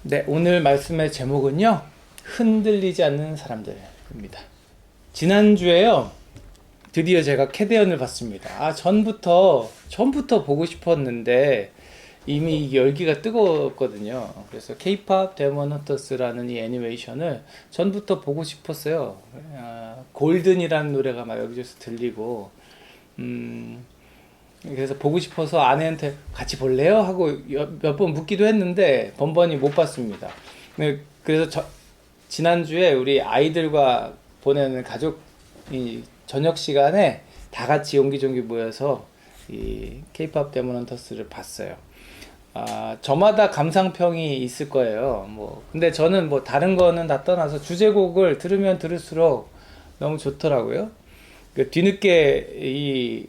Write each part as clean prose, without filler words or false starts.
네, 오늘 말씀의 제목은요, 흔들리지 않는 사람들입니다. 지난주에요, 드디어 제가 캐대언을 봤습니다. 전부터 보고 싶었는데, 이미 열기가 뜨거웠거든요. 그래서 K-pop 데몬 헌터스라는 이 애니메이션을 전부터 보고 싶었어요. 골든이라는 노래가 막 여기저기서 들리고, 그래서 보고 싶어서 아내한테 같이 볼래요? 하고 몇 번 묻기도 했는데 번번이 못 봤습니다. 그래서 지난주에 우리 아이들과 보내는 가족 이 저녁 시간에 다 같이 옹기종기 모여서 이 K-pop 데몬 헌터스를 봤어요. 저마다 감상평이 있을 거예요. 근데 저는 다른 거는 다 떠나서 주제곡을 들으면 들을수록 너무 좋더라고요. 뒤늦게 이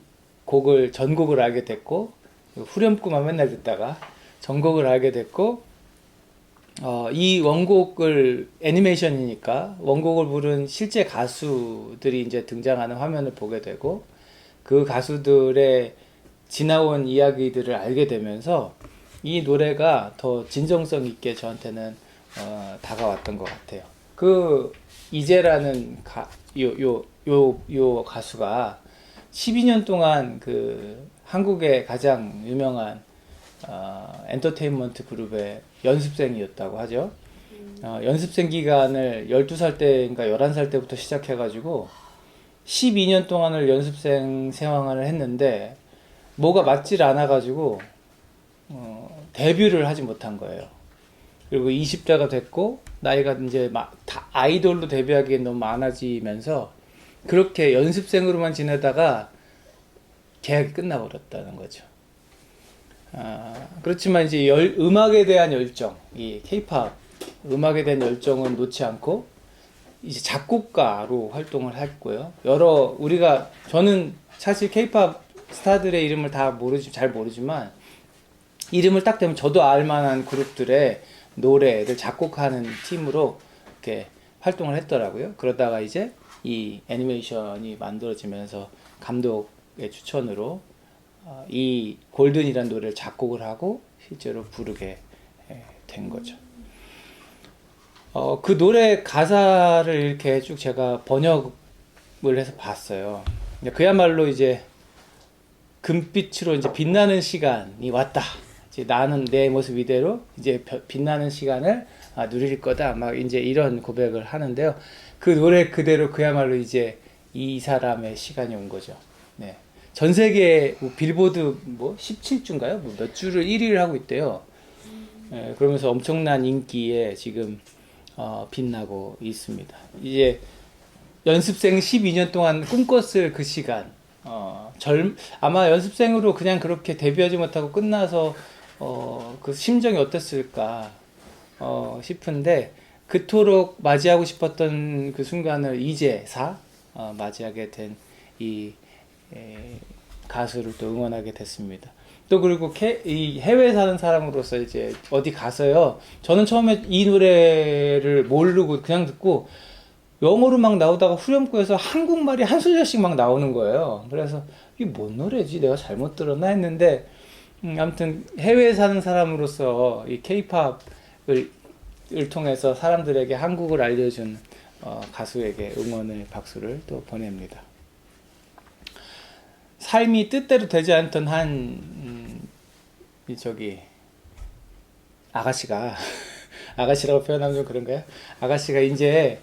전곡을 알게 됐고, 후렴구만 맨날 듣다가 전곡을 알게 됐고, 이 원곡을 애니메이션이니까 원곡을 부른 실제 가수들이 이제 등장하는 화면을 보게 되고, 그 가수들의 지나온 이야기들을 알게 되면서 이 노래가 더 진정성 있게 저한테는 다가왔던 것 같아요. 이제라는 요 가수가 12년 동안 한국의 가장 유명한 엔터테인먼트 그룹의 연습생이었다고 하죠. 연습생 기간을 12살 때인가 11살 때부터 시작해가지고 12년 동안을 연습생 생활을 했는데 뭐가 맞질 않아가지고 데뷔를 하지 못한 거예요. 그리고 20대가 됐고 나이가 이제 다 아이돌로 데뷔하기엔 너무 많아지면서 그렇게 연습생으로만 지내다가 계약이 끝나버렸다는 거죠. 그렇지만 이제 음악에 대한 열정, 이 K-pop 음악에 대한 열정은 놓지 않고 이제 작곡가로 활동을 했고요. 저는 사실 K-pop 스타들의 이름을 잘 모르지만 이름을 딱 대면 저도 알만한 그룹들의 노래를 작곡하는 팀으로 이렇게 활동을 했더라고요. 그러다가 이제 이 애니메이션이 만들어지면서 감독의 추천으로 이 골든이라는 노래를 작곡을 하고 실제로 부르게 된 거죠. 그 노래 가사를 이렇게 쭉 제가 번역을 해서 봤어요. 그야말로 이제 금빛으로 이제 빛나는 시간이 왔다. 이제 나는 내 모습 이대로 이제 빛나는 시간을 누릴 거다. 막 이제 이런 고백을 하는데요. 그 노래 그대로 그야말로 이제 이 사람의 시간이 온 거죠. 네. 전 세계 빌보드 17주인가요? 몇 주를 1위를 하고 있대요. 네, 그러면서 엄청난 인기에 지금 빛나고 있습니다. 이제 연습생 12년 동안 꿈꿨을 그 시간, 아마 연습생으로 그냥 그렇게 데뷔하지 못하고 끝나서 그 심정이 어땠을까 싶은데 그토록 맞이하고 싶었던 그 순간을 이제사 맞이하게 된 이 가수를 또 응원하게 됐습니다. 또 그리고 이 해외에 사는 사람으로서 이제 어디 가서요. 저는 처음에 이 노래를 모르고 그냥 듣고 영어로 막 나오다가 후렴구에서 한국말이 한 소절씩 막 나오는 거예요. 그래서 이게 뭔 노래지? 내가 잘못 들었나 했는데 아무튼 해외에 사는 사람으로서 이 K-팝을 통해서 사람들에게 한국을 알려준 가수에게 응원의 박수를 또 보냅니다. 삶이 뜻대로 되지 않던 아가씨가 아가씨라고 표현하면 좀 그런가요? 아가씨가 이제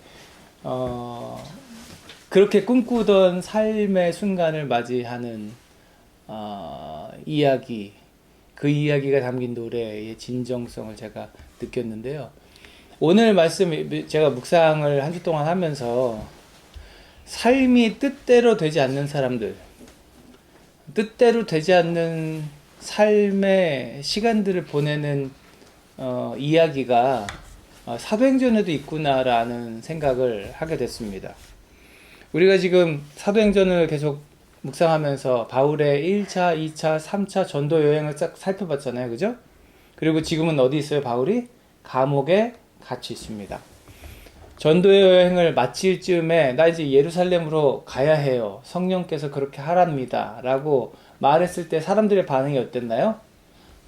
그렇게 꿈꾸던 삶의 순간을 맞이하는 이야기, 그 이야기가 담긴 노래의 진정성을 제가 느꼈는데요. 오늘 말씀 제가 묵상을 한 주 동안 하면서 삶이 뜻대로 되지 않는 사람들, 뜻대로 되지 않는 삶의 시간들을 보내는 이야기가 사도행전에도 있구나라는 생각을 하게 됐습니다. 우리가 지금 사도행전을 계속 묵상하면서 바울의 1차, 2차, 3차 전도 여행을 싹 살펴봤잖아요. 그죠? 그리고 지금은 어디 있어요? 바울이? 감옥에 갇혀 있습니다. 전도 여행을 마칠 즈음에 나 이제 예루살렘으로 가야 해요. 성령께서 그렇게 하랍니다. 라고 말했을 때 사람들의 반응이 어땠나요?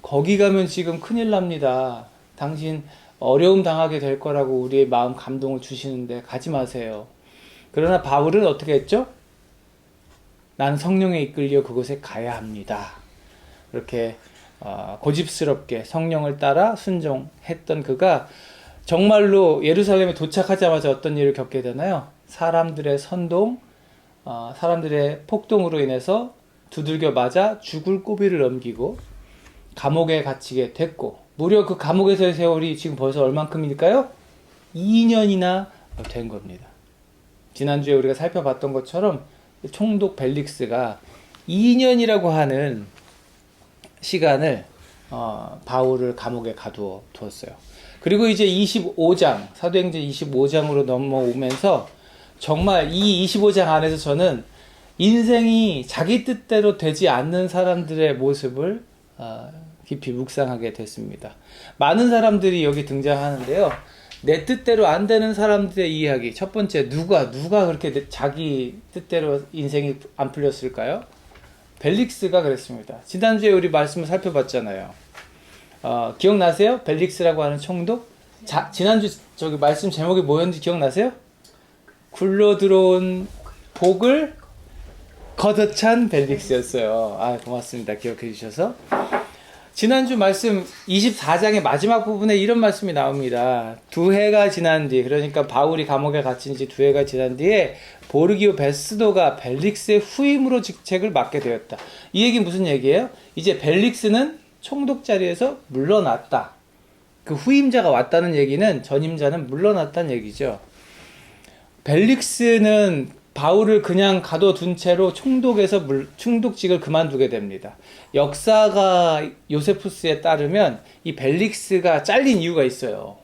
거기 가면 지금 큰일 납니다. 당신 어려움 당하게 될 거라고 우리의 마음 감동을 주시는데 가지 마세요. 그러나 바울은 어떻게 했죠? 나는 성령에 이끌려 그곳에 가야 합니다. 그렇게 고집스럽게 성령을 따라 순종했던 그가 정말로 예루살렘에 도착하자마자 어떤 일을 겪게 되나요? 사람들의 선동, 사람들의 폭동으로 인해서 두들겨 맞아 죽을 고비를 넘기고 감옥에 갇히게 됐고, 무려 그 감옥에서의 세월이 지금 벌써 얼만큼일까요? 2년이나 된 겁니다. 지난주에 우리가 살펴봤던 것처럼 총독 벨릭스가 2년이라고 하는 시간을 바울을 감옥에 가두어 두었어요. 그리고 이제 25장, 사도행전 25장으로 넘어오면서 정말 이 25장 안에서 저는 인생이 자기 뜻대로 되지 않는 사람들의 모습을 깊이 묵상하게 됐습니다. 많은 사람들이 여기 등장하는데요. 내 뜻대로 안 되는 사람들의 이야기. 첫 번째, 누가 그렇게 자기 뜻대로 인생이 안 풀렸을까요? 벨릭스가 그랬습니다. 지난주에 우리 말씀을 살펴봤잖아요. 기억나세요? 벨릭스라고 하는 총독? 지난주 저기 말씀 제목이 뭐였는지 기억나세요? 굴러 들어온 복을 걷어찬 벨릭스였어요. 고맙습니다. 기억해 주셔서. 지난주 말씀 24장의 마지막 부분에 이런 말씀이 나옵니다. 2해가 지난 뒤, 그러니까 바울이 감옥에 갇힌 지 2해가 지난 뒤에 보르기오 베스도가 벨릭스의 후임으로 직책을 맡게 되었다. 이 얘기 무슨 얘기예요? 이제 벨릭스는 총독 자리에서 물러났다. 그 후임자가 왔다는 얘기는 전임자는 물러났다는 얘기죠. 벨릭스는 바울을 그냥 가둬둔 채로 총독직을 그만두게 됩니다. 역사가 요세푸스에 따르면 이 벨릭스가 잘린 이유가 있어요.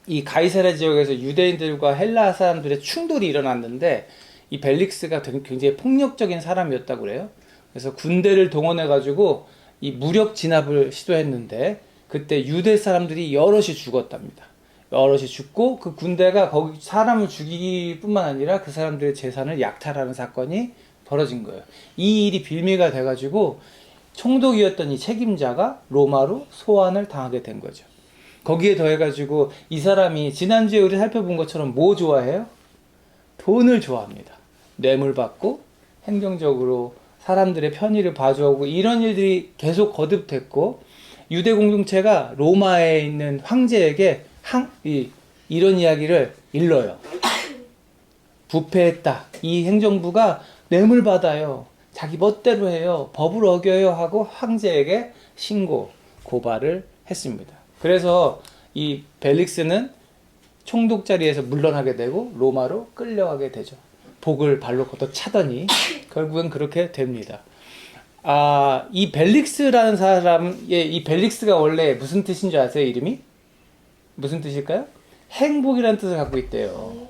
이 가이사랴 지역에서 유대인들과 헬라 사람들의 충돌이 일어났는데 이 벨릭스가 굉장히 폭력적인 사람이었다고 그래요. 그래서 군대를 동원해가지고 이 무력 진압을 시도했는데 그때 유대 사람들이 여럿이 죽었답니다. 여럿이 죽고 그 군대가 거기 사람을 죽이기뿐만 아니라 그 사람들의 재산을 약탈하는 사건이 벌어진 거예요. 이 일이 빌미가 돼가지고 총독이었던 이 책임자가 로마로 소환을 당하게 된 거죠. 거기에 더해가지고 이 사람이 지난주에 우리 살펴본 것처럼 뭐 좋아해요? 돈을 좋아합니다. 뇌물 받고 행정적으로 사람들의 편의를 봐주고 이런 일들이 계속 거듭됐고 유대 공동체가 로마에 있는 황제에게 이런 이야기를 일러요. 부패했다. 이 행정부가 뇌물 받아요. 자기 멋대로 해요. 법을 어겨요 하고 황제에게 신고, 고발을 했습니다. 그래서 이 벨릭스는 총독 자리에서 물러나게 되고 로마로 끌려가게 되죠. 복을 발로 걷어 차더니 결국엔 그렇게 됩니다. 이 벨릭스라는 이 벨릭스가 원래 무슨 뜻인 줄 아세요? 이름이? 무슨 뜻일까요? 행복이라는 뜻을 갖고 있대요.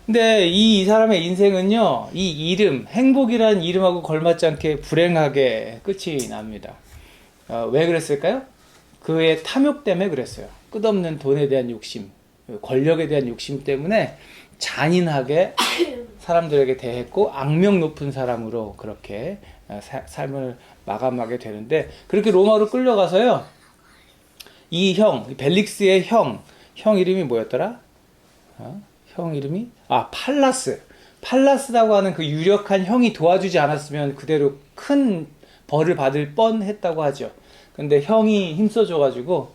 근데 이 사람의 인생은요, 이 이름, 행복이라는 이름하고 걸맞지 않게 불행하게 끝이 납니다. 왜 그랬을까요? 그의 탐욕 때문에 그랬어요. 끝없는 돈에 대한 욕심, 권력에 대한 욕심 때문에 잔인하게 사람들에게 대했고 악명 높은 사람으로 그렇게 삶을 마감하게 되는데, 그렇게 로마로 끌려가서요, 이 벨릭스의 형 이름이 뭐였더라? 형 이름이? 팔라스라고 하는 그 유력한 형이 도와주지 않았으면 그대로 큰 벌을 받을 뻔했다고 하죠. 근데 형이 힘써줘가지고,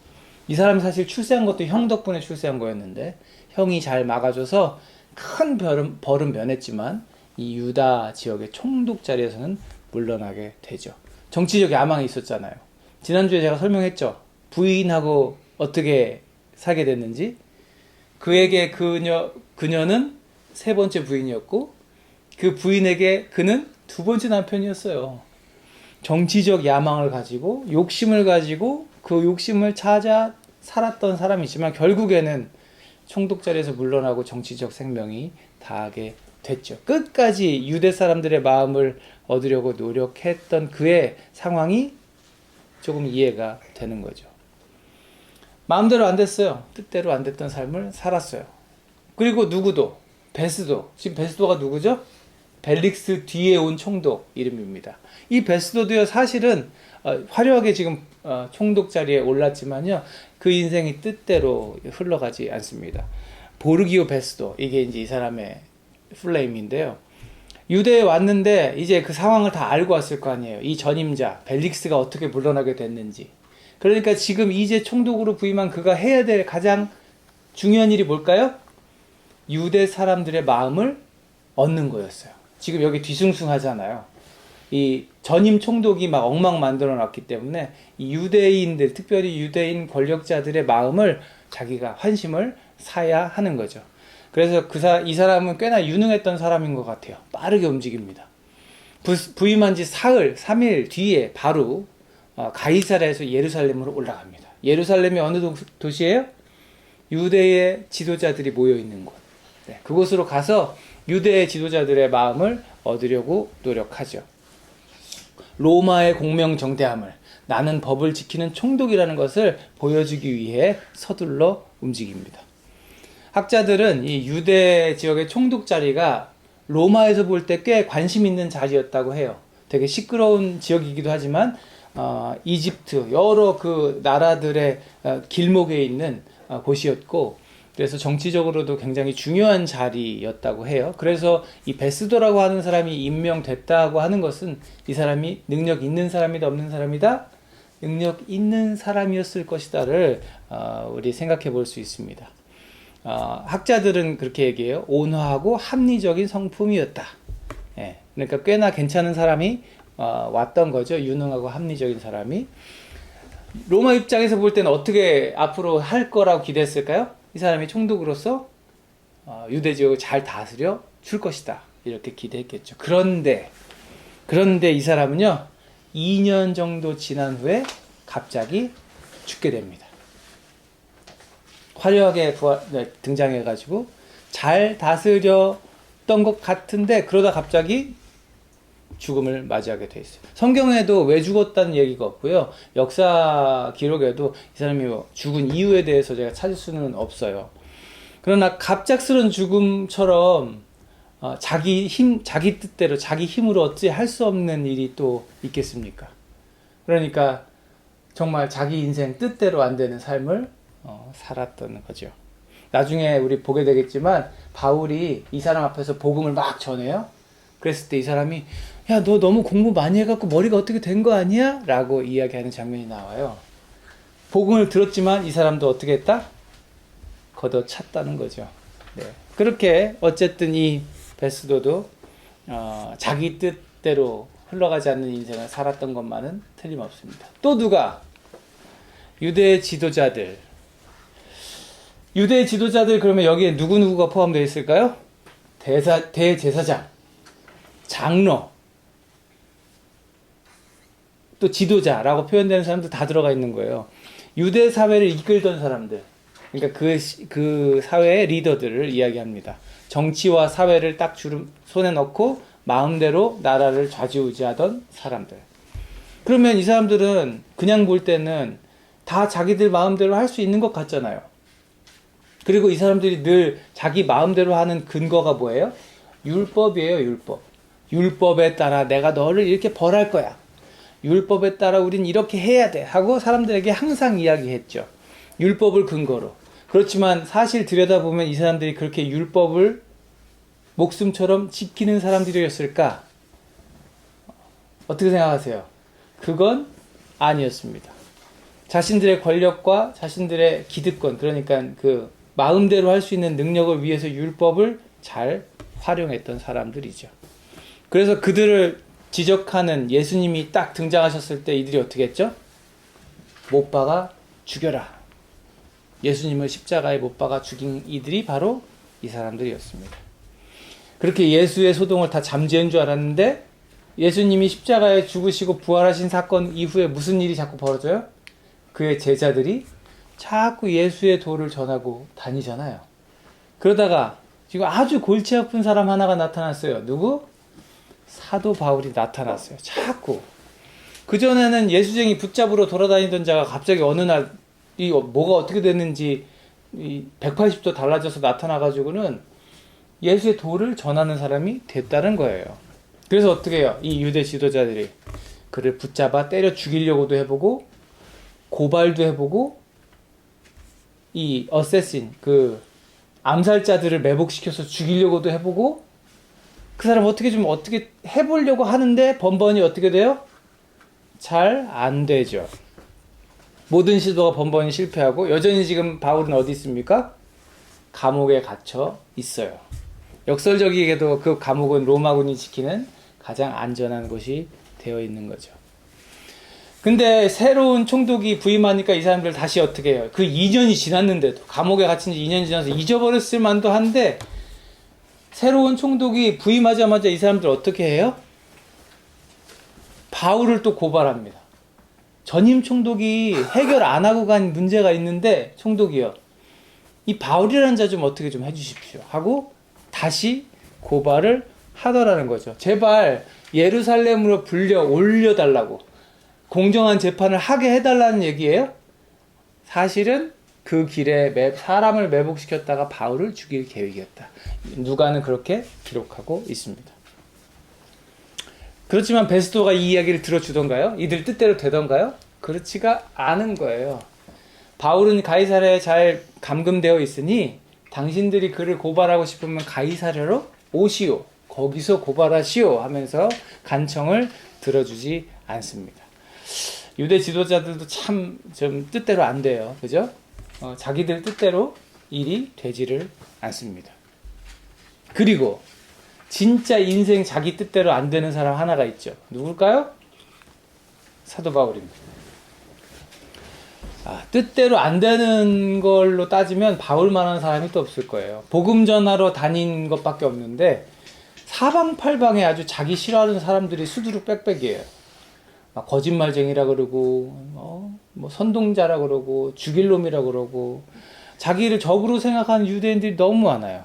이 사람이 사실 출세한 것도 형 덕분에 출세한 거였는데, 형이 잘 막아줘서 큰 벌은 면했지만, 이 유다 지역의 총독 자리에서는 물러나게 되죠. 정치적 야망이 있었잖아요. 지난주에 제가 설명했죠. 부인하고 어떻게 사게 됐는지. 그에게 그녀는 세 번째 부인이었고, 그 부인에게 그는 두 번째 남편이었어요. 정치적 야망을 가지고, 욕심을 가지고, 그 욕심을 찾아 살았던 사람이지만, 결국에는 총독 자리에서 물러나고 정치적 생명이 다하게 됐죠. 끝까지 유대 사람들의 마음을 얻으려고 노력했던 그의 상황이 조금 이해가 되는 거죠. 마음대로 안 됐어요. 뜻대로 안 됐던 삶을 살았어요. 그리고 누구도, 베스도, 지금 베스도가 누구죠? 벨릭스 뒤에 온 총독 이름입니다. 이 베스도도요, 사실은 화려하게 지금 총독 자리에 올랐지만요, 그 인생이 뜻대로 흘러가지 않습니다. 보르기오 베스도, 이게 이제 이 사람의 풀네임인데요. 유대에 왔는데 이제 그 상황을 다 알고 왔을 거 아니에요. 이 전임자 벨릭스가 어떻게 물러나게 됐는지. 그러니까 지금 이제 총독으로 부임한 그가 해야 될 가장 중요한 일이 뭘까요? 유대 사람들의 마음을 얻는 거였어요. 지금 여기 뒤숭숭하잖아요. 이 전임 총독이 막 엉망 만들어 놨기 때문에 이 유대인들, 특별히 유대인 권력자들의 마음을 자기가 환심을 사야 하는 거죠. 그래서 이 사람은 꽤나 유능했던 사람인 것 같아요. 빠르게 움직입니다. 부임한 지 사흘, 3일 뒤에 바로 가이사랴에서 예루살렘으로 올라갑니다. 예루살렘이 어느 도시예요? 유대의 지도자들이 모여 있는 곳. 네, 그곳으로 가서 유대의 지도자들의 마음을 얻으려고 노력하죠. 로마의 공명정대함을, 나는 법을 지키는 총독이라는 것을 보여주기 위해 서둘러 움직입니다. 학자들은 이 유대 지역의 총독 자리가 로마에서 볼 때 꽤 관심 있는 자리였다고 해요. 되게 시끄러운 지역이기도 하지만 이집트 여러 그 나라들의 길목에 있는 곳이었고, 그래서 정치적으로도 굉장히 중요한 자리였다고 해요. 그래서 이 베스도라고 하는 사람이 임명됐다고 하는 것은 이 사람이 능력 있는 사람이다, 없는 사람이다? 능력 있는 사람이었을 것이다를 우리 생각해 볼 수 있습니다. 학자들은 그렇게 얘기해요. 온화하고 합리적인 성품이었다. 예, 그러니까 꽤나 괜찮은 사람이 왔던 거죠. 유능하고 합리적인 사람이. 로마 입장에서 볼 때는 어떻게 앞으로 할 거라고 기대했을까요? 이 사람이 총독으로서 유대 지역을 잘 다스려 줄 것이다, 이렇게 기대했겠죠. 그런데 이 사람은요, 2년 정도 지난 후에 갑자기 죽게 됩니다. 화려하게 등장해가지고 잘 다스렸던 것 같은데, 그러다 갑자기 죽음을 맞이하게 돼 있어요. 성경에도 왜 죽었다는 얘기가 없고요. 역사 기록에도 이 사람이 죽은 이유에 대해서 제가 찾을 수는 없어요. 그러나 갑작스런 죽음처럼 자기 뜻대로 자기 힘으로 어찌 할 수 없는 일이 또 있겠습니까? 그러니까 정말 자기 인생 뜻대로 안 되는 삶을 살았던 거죠. 나중에 우리 보게 되겠지만 바울이 이 사람 앞에서 복음을 막 전해요. 그랬을 때 이 사람이, 야, 너 너무 공부 많이 해갖고 머리가 어떻게 된 거 아니야? 라고 이야기하는 장면이 나와요. 복음을 들었지만 이 사람도 어떻게 했다? 걷어찼다는 거죠. 네. 그렇게 어쨌든 이 베스도도 자기 뜻대로 흘러가지 않는 인생을 살았던 것만은 틀림없습니다. 또 누가? 유대 지도자들. 유대 지도자들, 그러면 여기에 누구누구가 포함되어 있을까요? 대제사장, 장로, 또 지도자라고 표현되는 사람들 다 들어가 있는 거예요. 유대 사회를 이끌던 사람들, 그러니까 그 사회의 리더들을 이야기합니다. 정치와 사회를 딱 손에 넣고 마음대로 나라를 좌지우지하던 사람들. 그러면 이 사람들은 그냥 볼 때는 다 자기들 마음대로 할 수 있는 것 같잖아요. 그리고 이 사람들이 늘 자기 마음대로 하는 근거가 뭐예요? 율법이에요, 율법. 율법에 따라 내가 너를 이렇게 벌할 거야. 율법에 따라 우린 이렇게 해야 돼 하고 사람들에게 항상 이야기했죠. 율법을 근거로. 그렇지만 사실 들여다보면 이 사람들이 그렇게 율법을 목숨처럼 지키는 사람들이었을까? 어떻게 생각하세요? 그건 아니었습니다. 자신들의 권력과 자신들의 기득권, 그러니까 그 마음대로 할 수 있는 능력을 위해서 율법을 잘 활용했던 사람들이죠. 그래서 그들을 지적하는 예수님이 딱 등장하셨을 때 이들이 어떻게 했죠? 못 박아 죽여라. 예수님을 십자가에 못 박아 죽인 이들이 바로 이 사람들이었습니다. 그렇게 예수의 소동을 다 잠재운 줄 알았는데 예수님이 십자가에 죽으시고 부활하신 사건 이후에 무슨 일이 자꾸 벌어져요? 그의 제자들이 자꾸 예수의 도를 전하고 다니잖아요. 그러다가 지금 아주 골치 아픈 사람 하나가 나타났어요. 누구? 사도 바울이 나타났어요. 자꾸. 그전에는 예수쟁이 붙잡으러 돌아다니던 자가 갑자기 어느 날 뭐가 어떻게 됐는지 180도 달라져서 나타나가지고는 예수의 도를 전하는 사람이 됐다는 거예요. 그래서 어떻게 해요? 이 유대 지도자들이 그를 붙잡아 때려 죽이려고도 해보고 고발도 해보고 이 어세신 그 암살자들을 매복시켜서 죽이려고도 해보고 그 사람 어떻게 해보려고 하는데 번번이 어떻게 돼요? 잘 안 되죠. 모든 시도가 번번이 실패하고 여전히 지금 바울은 어디 있습니까? 감옥에 갇혀 있어요. 역설적이게도 그 감옥은 로마군이 지키는 가장 안전한 곳이 되어 있는 거죠. 근데 새로운 총독이 부임하니까 이 사람들 다시 어떻게 해요? 그 2년이 지났는데도 감옥에 갇힌 지 2년이 지나서 잊어버렸을 만도 한데 새로운 총독이 부임하자마자 이 사람들 어떻게 해요? 바울을 또 고발합니다. 전임 총독이 해결 안 하고 간 문제가 있는데 총독이요. 이 바울이라는 자 좀 어떻게 좀 해주십시오 하고 다시 고발을 하더라는 거죠. 제발 예루살렘으로 불려 올려달라고 공정한 재판을 하게 해달라는 얘기예요. 사실은 그 길에 사람을 매복시켰다가 바울을 죽일 계획이었다. 누가는 그렇게 기록하고 있습니다. 그렇지만 베스도가 이 이야기를 들어주던가요? 이들 뜻대로 되던가요? 그렇지가 않은 거예요. 바울은 가이사랴에 잘 감금되어 있으니 당신들이 그를 고발하고 싶으면 가이사랴로 오시오. 거기서 고발하시오 하면서 간청을 들어주지 않습니다. 유대 지도자들도 참 좀 뜻대로 안 돼요. 그죠? 자기들 뜻대로 일이 되지를 않습니다. 그리고 진짜 인생 자기 뜻대로 안 되는 사람 하나가 있죠. 누굴까요? 사도 바울입니다. 뜻대로 안 되는 걸로 따지면 바울만한 사람이 또 없을 거예요. 복음 전하러 다닌 것밖에 없는데 사방팔방에 아주 자기 싫어하는 사람들이 수두룩 빽빽이에요. 막 거짓말쟁이라 그러고 뭐 선동자라 그러고 죽일 놈이라 그러고 자기를 적으로 생각하는 유대인들이 너무 많아요.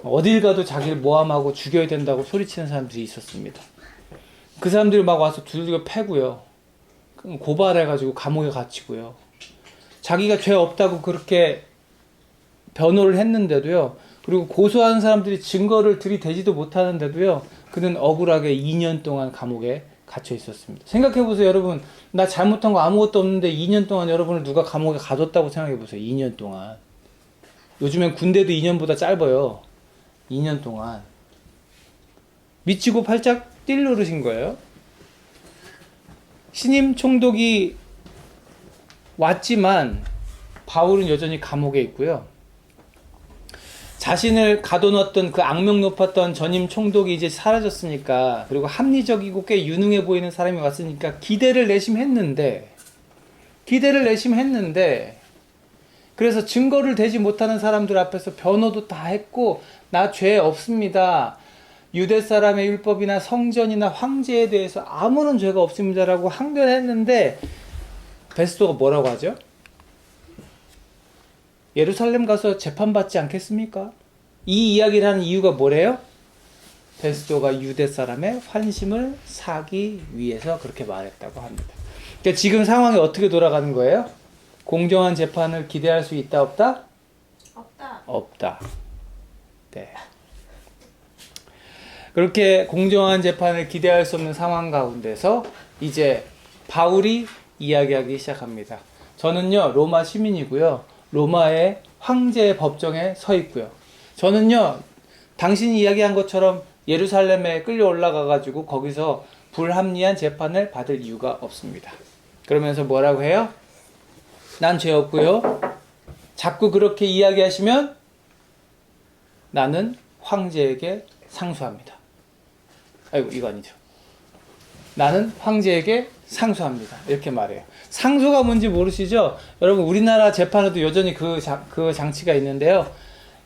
어딜 가도 자기를 모함하고 죽여야 된다고 소리치는 사람들이 있었습니다. 그 사람들이 막 와서 두들겨 패고요. 고발해가지고 감옥에 갇히고요. 자기가 죄 없다고 그렇게 변호를 했는데도요. 그리고 고소하는 사람들이 증거를 들이대지도 못하는데도요. 그는 억울하게 2년 동안 감옥에 갇혀 있었습니다. 생각해보세요, 여러분. 나 잘못한 거 아무것도 없는데 2년 동안 여러분을 누가 감옥에 가뒀다고 생각해보세요. 2년 동안. 요즘엔 군대도 2년보다 짧아요. 2년 동안. 미치고 팔짝 뛸 노릇인 거예요. 신임 총독이 왔지만 바울은 여전히 감옥에 있고요. 자신을 가둬놨던 그 악명 높았던 전임 총독이 이제 사라졌으니까, 그리고 합리적이고 꽤 유능해 보이는 사람이 왔으니까 기대를 내심했는데 그래서 증거를 대지 못하는 사람들 앞에서 변호도 다 했고 나 죄 없습니다. 유대 사람의 율법이나 성전이나 황제에 대해서 아무런 죄가 없습니다라고 항변했는데 베스도가 뭐라고 하죠? 예루살렘 가서 재판받지 않겠습니까? 이 이야기를 하는 이유가 뭐래요? 베스도가 유대 사람의 환심을 사기 위해서 그렇게 말했다고 합니다. 그러니까 지금 상황이 어떻게 돌아가는 거예요? 공정한 재판을 기대할 수 있다 없다? 없다. 네. 그렇게 공정한 재판을 기대할 수 없는 상황 가운데서 이제 바울이 이야기하기 시작합니다. 저는요 로마 시민이고요. 로마의 황제의 법정에 서 있고요. 저는요 당신이 이야기한 것처럼 예루살렘에 끌려 올라가 가지고 거기서 불합리한 재판을 받을 이유가 없습니다. 그러면서 뭐라고 해요? 난 죄 없고요. 자꾸 그렇게 이야기하시면 나는 황제에게 상소합니다. 아이고 이거 아니죠. 나는 황제에게 상소합니다. 이렇게 말해요. 상소가 뭔지 모르시죠? 여러분 우리나라 재판에도 여전히 그 장치가 있는데요.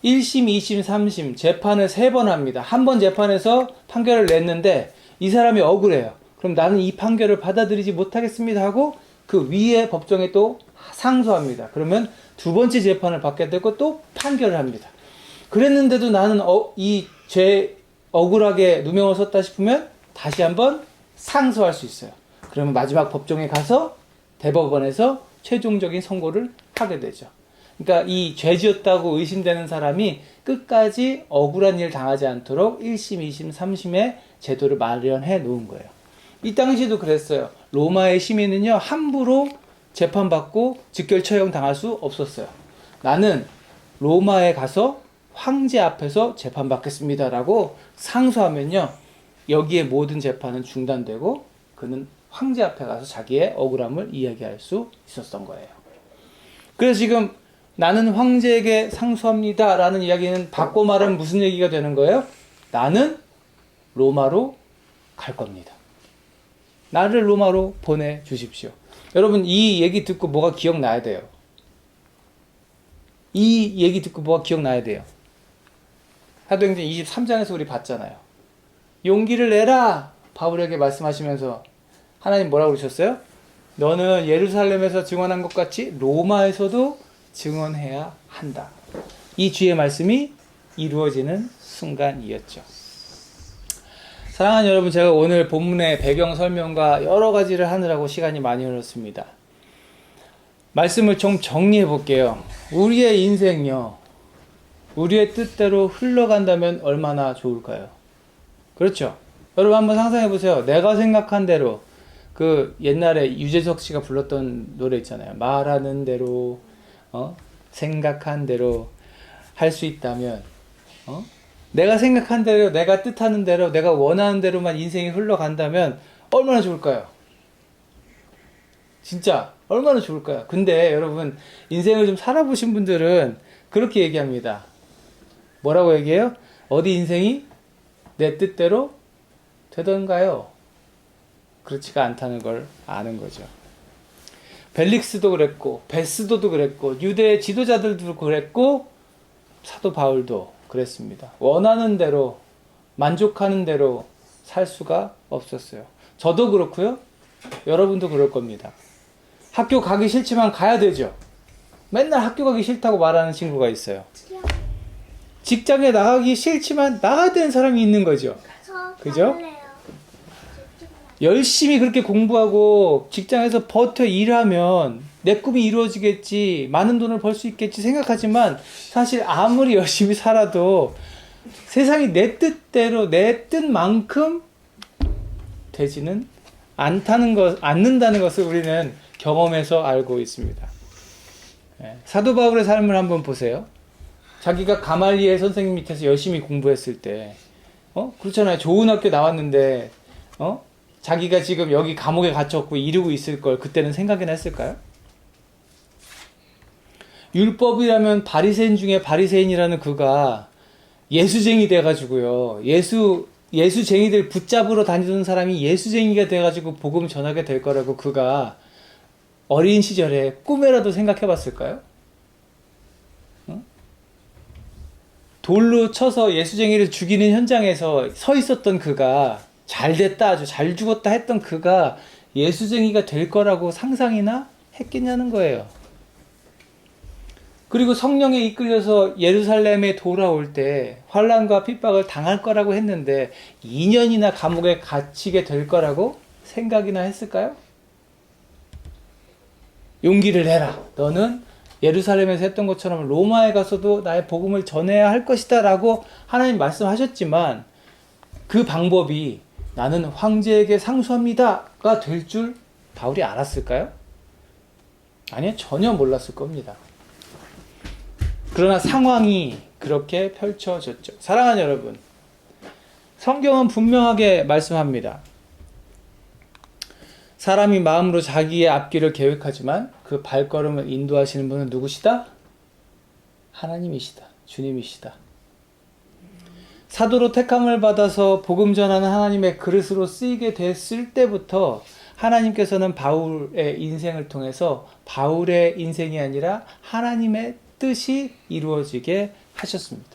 1심, 2심, 3심 재판을 3번 합니다. 한 번 재판에서 판결을 냈는데 이 사람이 억울해요. 그럼 나는 이 판결을 받아들이지 못하겠습니다 하고 그 위에 법정에 또 상소합니다. 그러면 두 번째 재판을 받게 되고 또 판결을 합니다. 그랬는데도 나는 이 죄 억울하게 누명을 썼다 싶으면 다시 한번 상소할 수 있어요. 그러면 마지막 법정에 가서 대법원에서 최종적인 선고를 하게 되죠. 그러니까 이 죄지었다고 의심되는 사람이 끝까지 억울한 일 당하지 않도록 1심, 2심, 3심의 제도를 마련해 놓은 거예요. 이 당시에도 그랬어요. 로마의 시민은요, 함부로 재판받고 즉결 처형 당할 수 없었어요. 나는 로마에 가서 황제 앞에서 재판받겠습니다라고 상소하면요, 여기에 모든 재판은 중단되고 그는 황제 앞에 가서 자기의 억울함을 이야기할 수 있었던 거예요. 그래서 지금 나는 황제에게 상소합니다 라는 이야기는 바꿔 말하면 무슨 얘기가 되는 거예요? 나는 로마로 갈 겁니다. 나를 로마로 보내주십시오. 여러분, 이 얘기 듣고 뭐가 기억나야 돼요? 이 얘기 듣고 뭐가 기억나야 돼요? 사도행전 23장에서 우리 봤잖아요. 용기를 내라! 바울에게 말씀하시면서 하나님 뭐라고 그러셨어요? 너는 예루살렘에서 증언한 것 같이 로마에서도 증언해야 한다. 이 주의 말씀이 이루어지는 순간이었죠. 사랑하는 여러분, 제가 오늘 본문의 배경 설명과 여러 가지를 하느라고 시간이 많이 흘렀습니다. 말씀을 좀 정리해 볼게요. 우리의 인생요, 우리의 뜻대로 흘러간다면 얼마나 좋을까요? 그렇죠? 여러분 한번 상상해 보세요. 내가 생각한 대로, 그 옛날에 유재석 씨가 불렀던 노래 있잖아요. 말하는 대로, 생각한 대로 할 수 있다면, 내가 생각한 대로, 내가 뜻하는 대로, 내가 원하는 대로만 인생이 흘러간다면 얼마나 좋을까요? 진짜 얼마나 좋을까요? 근데 여러분, 인생을 좀 살아보신 분들은 그렇게 얘기합니다. 뭐라고 얘기해요? 어디 인생이 내 뜻대로 되던가요? 그렇지가 않다는 걸 아는 거죠. 벨릭스도 그랬고, 베스도도 그랬고, 유대 지도자들도 그랬고, 사도 바울도 그랬습니다. 원하는 대로, 만족하는 대로 살 수가 없었어요. 저도 그렇고요. 여러분도 그럴 겁니다. 학교 가기 싫지만 가야 되죠. 맨날 학교 가기 싫다고 말하는 친구가 있어요. 직장에 나가기 싫지만 나가야 되는 사람이 있는 거죠. 그죠? 열심히 그렇게 공부하고 직장에서 버텨 일하면 내 꿈이 이루어지겠지, 많은 돈을 벌 수 있겠지 생각하지만 사실 아무리 열심히 살아도 세상이 내 뜻대로, 내 뜻만큼 되지는 않는다는 것을 우리는 경험해서 알고 있습니다. 사도 바울의 삶을 한번 보세요. 자기가 가말리엘 선생님 밑에서 열심히 공부했을 때, 그렇잖아요. 좋은 학교 나왔는데, 자기가 지금 여기 감옥에 갇혔고 이러고 있을 걸 그때는 생각이나 했을까요? 율법이라면 바리새인 중에 바리새인이라는 그가 예수쟁이 돼가지고요. 예수쟁이들 붙잡으러 다니던 사람이 예수쟁이가 돼가지고 복음 전하게 될 거라고 그가 어린 시절에 꿈에라도 생각해 봤을까요? 돌로 쳐서 예수쟁이를 죽이는 현장에서 서 있었던 그가 잘 됐다, 아주 잘 죽었다 했던 그가 예수쟁이가 될 거라고 상상이나 했겠냐는 거예요. 그리고 성령에 이끌려서 예루살렘에 돌아올 때 환난과 핍박을 당할 거라고 했는데 2년이나 감옥에 갇히게 될 거라고 생각이나 했을까요? 용기를 내라. 너는 예루살렘에서 했던 것처럼 로마에 가서도 나의 복음을 전해야 할 것이다 라고 하나님 말씀하셨지만 그 방법이 나는 황제에게 상소합니다가 될 줄 바울이 알았을까요? 아니요, 전혀 몰랐을 겁니다. 그러나 상황이 그렇게 펼쳐졌죠. 사랑하는 여러분, 성경은 분명하게 말씀합니다. 사람이 마음으로 자기의 앞길을 계획하지만 그 발걸음을 인도하시는 분은 누구시다? 하나님이시다. 주님이시다. 사도로 택함을 받아서 복음 전하는 하나님의 그릇으로 쓰이게 됐을 때부터 하나님께서는 바울의 인생을 통해서 바울의 인생이 아니라 하나님의 뜻이 이루어지게 하셨습니다.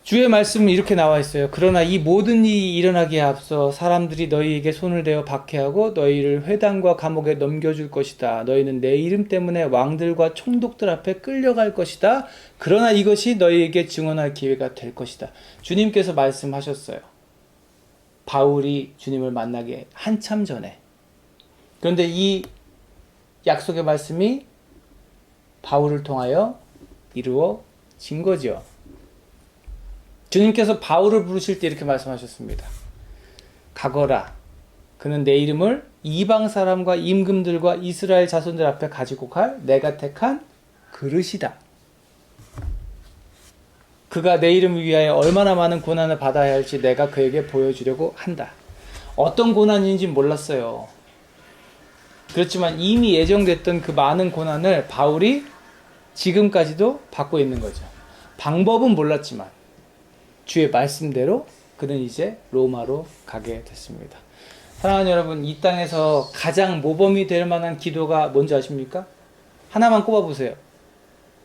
주의 말씀은 이렇게 나와 있어요. 그러나 이 모든 일이 일어나기에 앞서 사람들이 너희에게 손을 대어 박해하고 너희를 회당과 감옥에 넘겨줄 것이다. 너희는 내 이름 때문에 왕들과 총독들 앞에 끌려갈 것이다. 그러나 이것이 너희에게 증언할 기회가 될 것이다. 주님께서 말씀하셨어요. 바울이 주님을 만나기 한참 전에 그런데 이 약속의 말씀이 바울을 통하여 이루어진 거죠. 주님께서 바울을 부르실 때 이렇게 말씀하셨습니다. 가거라. 그는 내 이름을 이방 사람과 임금들과 이스라엘 자손들 앞에 가지고 갈 내가 택한 그릇이다. 그가 내 이름을 위하여 얼마나 많은 고난을 받아야 할지 내가 그에게 보여주려고 한다. 어떤 고난인지 몰랐어요. 그렇지만 이미 예정됐던 그 많은 고난을 바울이 지금까지도 받고 있는 거죠. 방법은 몰랐지만 주의 말씀대로 그는 이제 로마로 가게 됐습니다. 사랑하는 여러분, 이 땅에서 가장 모범이 될 만한 기도가 뭔지 아십니까? 하나만 꼽아보세요.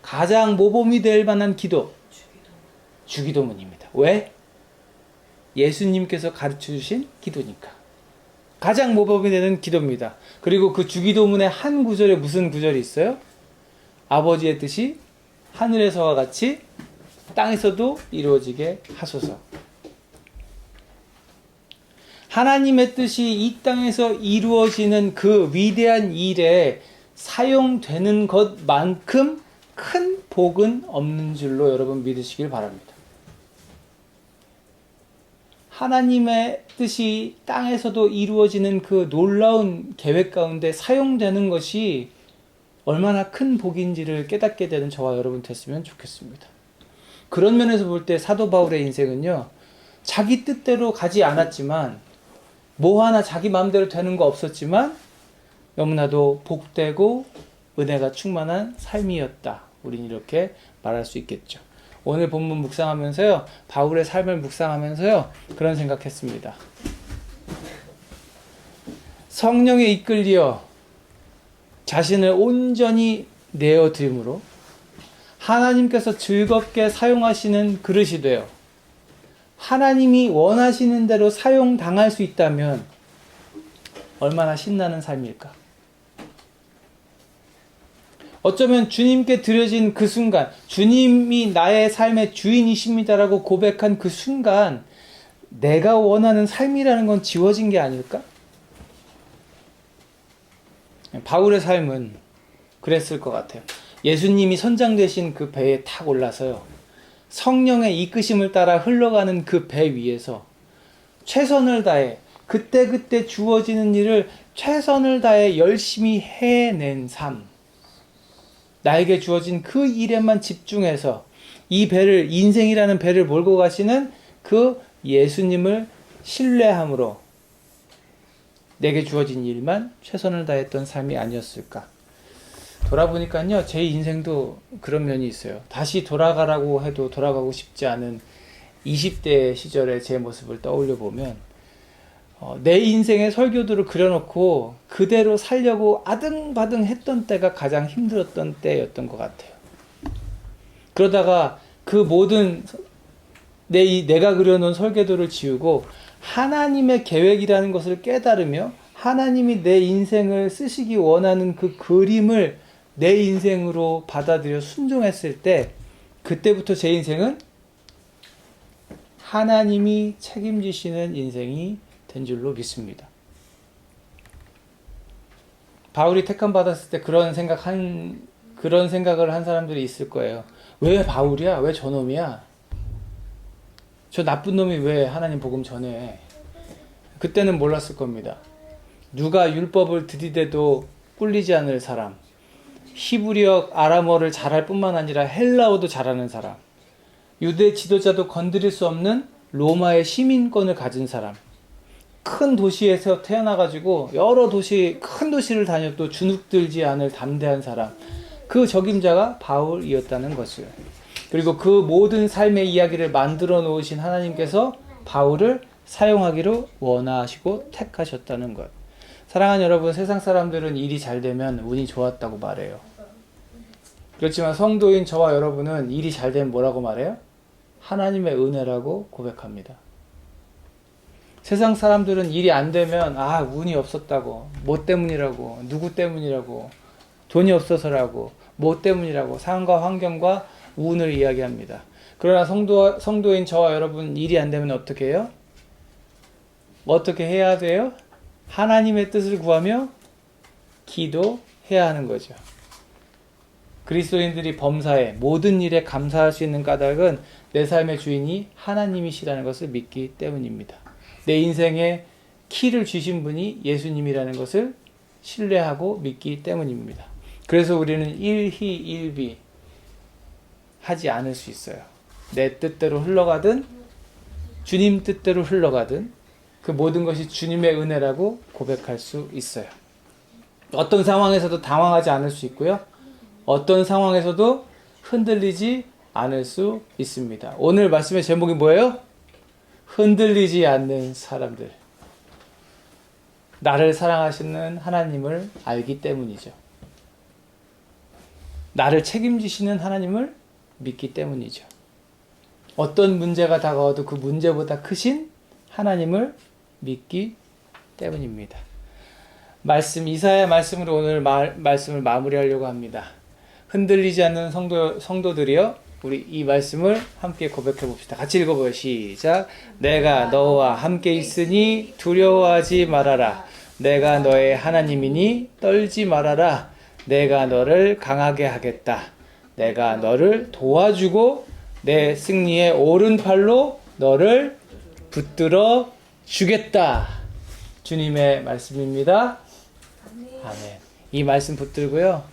가장 모범이 될 만한 기도. 주기도문입니다. 왜? 예수님께서 가르쳐주신 기도니까. 가장 모범이 되는 기도입니다. 그리고 그 주기도문의 한 구절에 무슨 구절이 있어요? 아버지의 뜻이 하늘에서와 같이 땅에서도 이루어지게 하소서. 하나님의 뜻이 이 땅에서 이루어지는 그 위대한 일에 사용되는 것만큼 큰 복은 없는 줄로 여러분 믿으시길 바랍니다. 하나님의 뜻이 땅에서도 이루어지는 그 놀라운 계획 가운데 사용되는 것이 얼마나 큰 복인지를 깨닫게 되는 저와 여러분 됐으면 좋겠습니다. 그런 면에서 볼 때 사도 바울의 인생은요, 자기 뜻대로 가지 않았지만, 뭐 하나 자기 마음대로 되는 거 없었지만, 너무나도 복되고 은혜가 충만한 삶이었다. 우린 이렇게 말할 수 있겠죠. 오늘 본문 묵상하면서요, 바울의 삶을 묵상하면서요, 그런 생각했습니다. 성령에 이끌려 자신을 온전히 내어드림으로 하나님께서 즐겁게 사용하시는 그릇이 되어 하나님이 원하시는 대로 사용당할 수 있다면 얼마나 신나는 삶일까? 어쩌면 주님께 드려진 그 순간, 주님이 나의 삶의 주인이십니다라고 고백한 그 순간, 내가 원하는 삶이라는 건 지워진 게 아닐까? 바울의 삶은 그랬을 것 같아요. 예수님이 선장되신 그 배에 탁 올라서요, 성령의 이끄심을 따라 흘러가는 그 배 위에서 최선을 다해 그때그때 주어지는 일을 최선을 다해 열심히 해낸 삶, 나에게 주어진 그 일에만 집중해서 이 배를, 인생이라는 배를 몰고 가시는 그 예수님을 신뢰함으로 내게 주어진 일만 최선을 다했던 삶이 아니었을까. 돌아보니까요, 제 인생도 그런 면이 있어요. 다시 돌아가라고 해도 돌아가고 싶지 않은 20대 시절의 제 모습을 떠올려 보면 내 인생의 설교들을 그려놓고 그대로 살려고 아등바등 했던 때가 가장 힘들었던 때였던 것 같아요. 그러다가 그 모든 내가 그려놓은 설계도를 지우고 하나님의 계획이라는 것을 깨달으며 하나님이 내 인생을 쓰시기 원하는 그 그림을 내 인생으로 받아들여 순종했을 때, 그때부터 제 인생은 하나님이 책임지시는 인생이 된 줄로 믿습니다. 바울이 택함 받았을 때 그런 생각을 한 사람들이 있을 거예요. 왜 바울이야? 왜 저놈이야? 저 나쁜 놈이 왜 하나님 복음 전해? 그때는 몰랐을 겁니다. 누가 율법을 들이대도 꿀리지 않을 사람, 히브리어, 아람어를 잘할 뿐만 아니라 헬라어도 잘하는 사람, 유대 지도자도 건드릴 수 없는 로마의 시민권을 가진 사람, 큰 도시에서 태어나가지고 여러 큰 도시를 다녀도 주눅들지 않을 담대한 사람, 그 적임자가 바울이었다는 것을, 그리고 그 모든 삶의 이야기를 만들어 놓으신 하나님께서 바울을 사용하기로 원하시고 택하셨다는 것. 사랑하는 여러분, 세상 사람들은 일이 잘 되면 운이 좋았다고 말해요. 그렇지만 성도인 저와 여러분은 일이 잘 되면 뭐라고 말해요? 하나님의 은혜라고 고백합니다. 세상 사람들은 일이 안 되면 운이 없었다고, 뭐 때문이라고, 누구 때문이라고, 돈이 없어서라고, 뭐 때문이라고 상황과 환경과 운을 이야기합니다. 그러나 성도인 저와 여러분, 일이 안 되면 어떻게 해요? 어떻게 해야 돼요? 하나님의 뜻을 구하며 기도해야 하는 거죠. 그리스도인들이 범사에 모든 일에 감사할 수 있는 까닭은 내 삶의 주인이 하나님이시라는 것을 믿기 때문입니다. 내 인생에 키를 주신 분이 예수님이라는 것을 신뢰하고 믿기 때문입니다. 그래서 우리는 일희일비 하지 않을 수 있어요. 내 뜻대로 흘러가든 주님 뜻대로 흘러가든 그 모든 것이 주님의 은혜라고 고백할 수 있어요. 어떤 상황에서도 당황하지 않을 수 있고요. 어떤 상황에서도 흔들리지 않을 수 있습니다. 오늘 말씀의 제목이 뭐예요? 흔들리지 않는 사람들. 나를 사랑하시는 하나님을 알기 때문이죠. 나를 책임지시는 하나님을 믿기 때문이죠. 어떤 문제가 다가와도 그 문제보다 크신 하나님을 믿기 때문입니다. 이사야 말씀으로 오늘 말씀을 마무리하려고 합니다. 흔들리지 않는 성도들이여, 우리 이 말씀을 함께 고백해 봅시다. 같이 읽어봐요. 시작. 내가 너와 함께 있으니 두려워하지 말아라. 내가 너의 하나님이니 떨지 말아라. 내가 너를 강하게 하겠다. 내가 너를 도와주고 내 승리의 오른팔로 너를 붙들어 주겠다. 주님의 말씀입니다. 아멘. 이 말씀 붙들고요,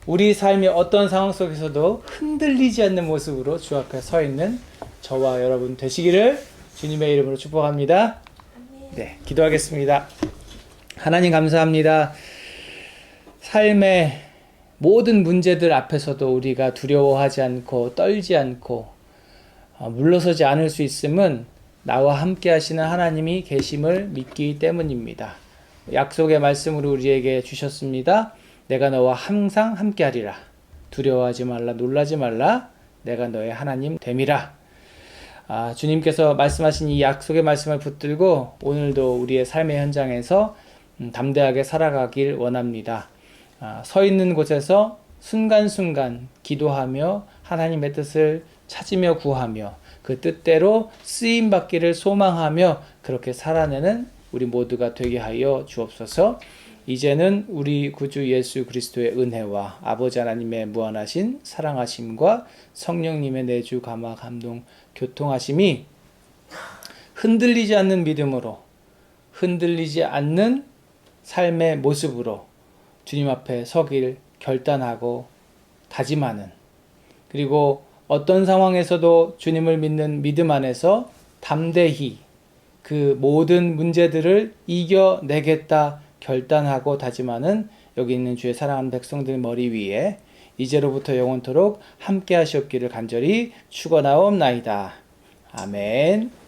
우리 삶의 어떤 상황 속에서도 흔들리지 않는 모습으로 주 앞에 서 있는 저와 여러분 되시기를 주님의 이름으로 축복합니다. 네, 기도하겠습니다. 하나님 감사합니다. 삶의 모든 문제들 앞에서도 우리가 두려워하지 않고 떨지 않고 물러서지 않을 수 있음은 나와 함께 하시는 하나님이 계심을 믿기 때문입니다. 약속의 말씀으로 우리에게 주셨습니다. 내가 너와 항상 함께하리라. 두려워하지 말라, 놀라지 말라. 내가 너의 하나님 됨이라. 주님께서 말씀하신 이 약속의 말씀을 붙들고 오늘도 우리의 삶의 현장에서 담대하게 살아가길 원합니다. 서 있는 곳에서 순간순간 기도하며 하나님의 뜻을 찾으며 구하며 그 뜻대로 쓰임받기를 소망하며 그렇게 살아내는 우리 모두가 되게 하여 주옵소서. 이제는 우리 구주 예수 그리스도의 은혜와 아버지 하나님의 무한하신 사랑하심과 성령님의 내주 감화 감동 교통하심이 흔들리지 않는 믿음으로, 흔들리지 않는 삶의 모습으로 주님 앞에 서길 결단하고 다짐하는, 그리고 어떤 상황에서도 주님을 믿는 믿음 안에서 담대히 그 모든 문제들을 이겨내겠다 결단하고 다짐하는 여기 있는 주의 사랑하는 백성들 머리 위에 이제로부터 영원토록 함께 하시옵기를 간절히 축원하옵나이다. 아멘.